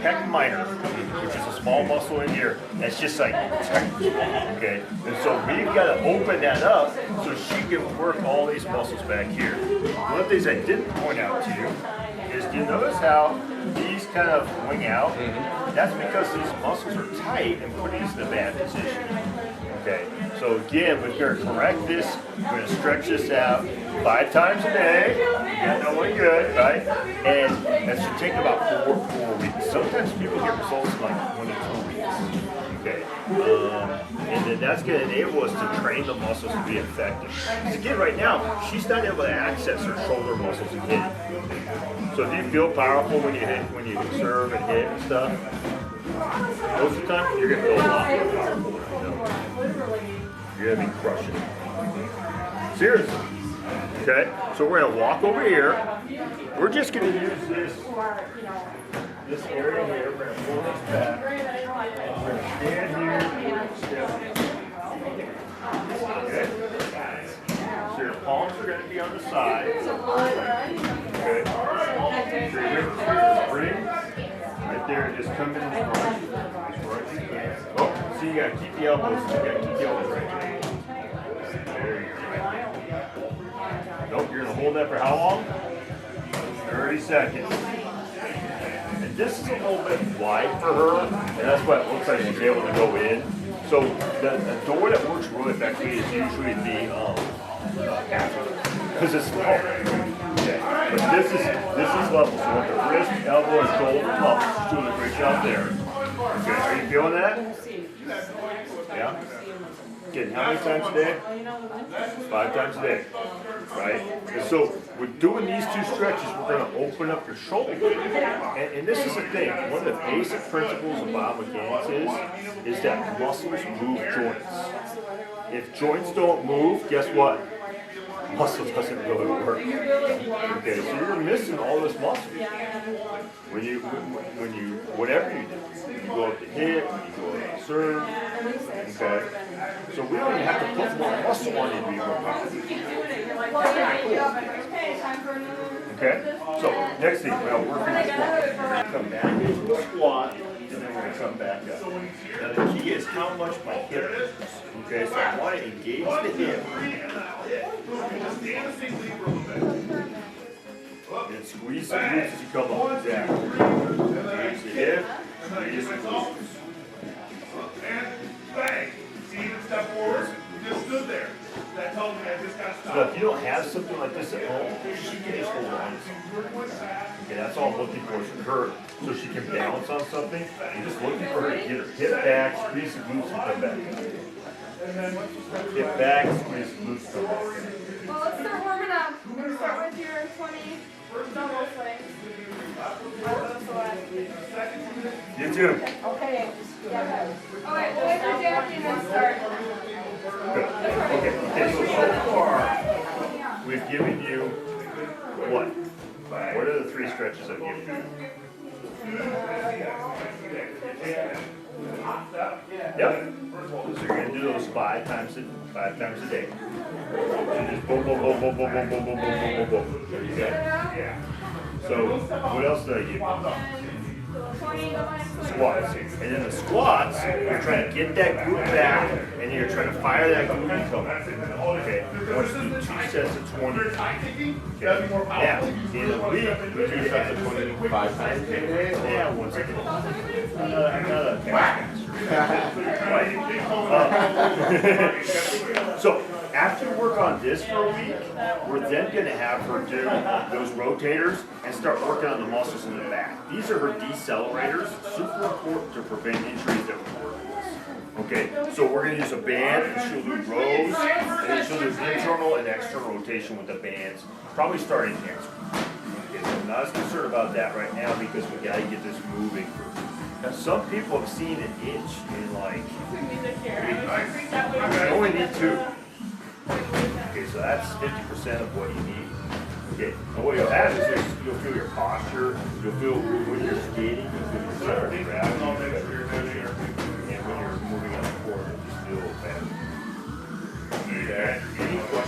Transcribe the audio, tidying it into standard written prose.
pec minor, which is a small muscle in here, that's just like tight, okay? And so we've got to open that up so she can work all these muscles back here. One of the things I didn't point out to you is, do you notice how these kind of wing out? That's because these muscles are tight and putting us in a bad position. Okay, so again, we're going to correct this. We're going to stretch this out 5 times a day. Get that one good, right? And that should take about 4 weeks. Sometimes people get results in like 1 to 2 weeks. Okay, and then that's going to enable us to train the muscles to be effective. Because again, right now, she's not able to access her shoulder muscles and hit. So if you feel powerful when you hit, when you serve and hit and stuff, most of the time you're going to feel a lot more powerful. You know? You're going to be crushing. Seriously. Okay, so we're going to walk over here. We're just going to use this area here. We're going to pull this back. We're going to stand here. Okay. So your palms are going to be on the side. Okay. So your ring right there. Just come in and run. Oh, so you got to keep the elbows. You got to keep the elbows right there. There you go. Nope, you're going to hold that for how long? 30 seconds. And this is a little bit wide for her, and that's why it looks like she's able to go in. So the door that works really effectively is usually the because it's small. Okay. But this is level. So with the wrist, elbow, and shoulder up, she's doing a great job there. Okay, are you feeling that? Yeah? Again, how many times a day? 5 times a day, right? And so with doing these 2 stretches, we're going to open up your shoulder. And this is the thing. One of the basic principles of biomechanics is that muscles move joints. If joints don't move, guess what? Muscle doesn't really work. Okay, so you're missing all this muscle. When you, whatever you do, you go up to hit, when you go up to serve, okay? So we don't even have to put more muscle on you to be more powerful. Okay, so next thing, we're going to work on the squat. We're going to come back into the squat, and then we're going to come back up. Now the key is how much my hip moves. Okay, so I want to engage the hip. And squeeze the glutes as you come up. Exactly. Engage the hip, squeeze the glutes. And bang! See, even step forward, just stood there. That told me I just got stopped. So if you don't have something like this at home, she can just hold on to something. Okay, that's all I'm looking for is her, so she can balance on something. I'm just looking for her to get her hip back, squeeze the glutes, and come back. Hip back, squeeze the glutes, come back. Well, let's start warming up. We're going to start with your 20 double swings. You too. Okay. Yeah. All right, we'll wait for Jackie and then start. Good. Okay, so far, we've given you what? What are the 3 stretches I've given you? Yep. So you're going to do those 5 times a day. So just boom, boom, boom, boom, boom, boom, boom, boom, boom, boom, boom. There you go. So what else did I give you? Squats. And in the squats, you're trying to get that glute back, and you're trying to fire that glute and come back. Okay. I want you to do 2 sets of 20. Okay. Now, in a week, we do sets of 25 times a day. Yeah, once a day. I'm not a master. So after you work on this for a week, we're then going to have her do those rotators and start working on the muscles in the back. These are her decelerators, super important to prevent injuries that we work with. Okay, so we're going to use a band, and she'll do rows, and then she'll do internal and external rotation with the bands, probably starting next week. Okay, so I'm not as concerned about that right now because we got to get this moving. Now, some people have seen an inch in like, you only need 2. Okay, so that's 50% of what you need. Okay, and what you'll have is you'll feel your posture, you'll feel when you're skating, you'll feel your center of gravity, and when you're moving on the court, you'll just feel better. Okay, any questions?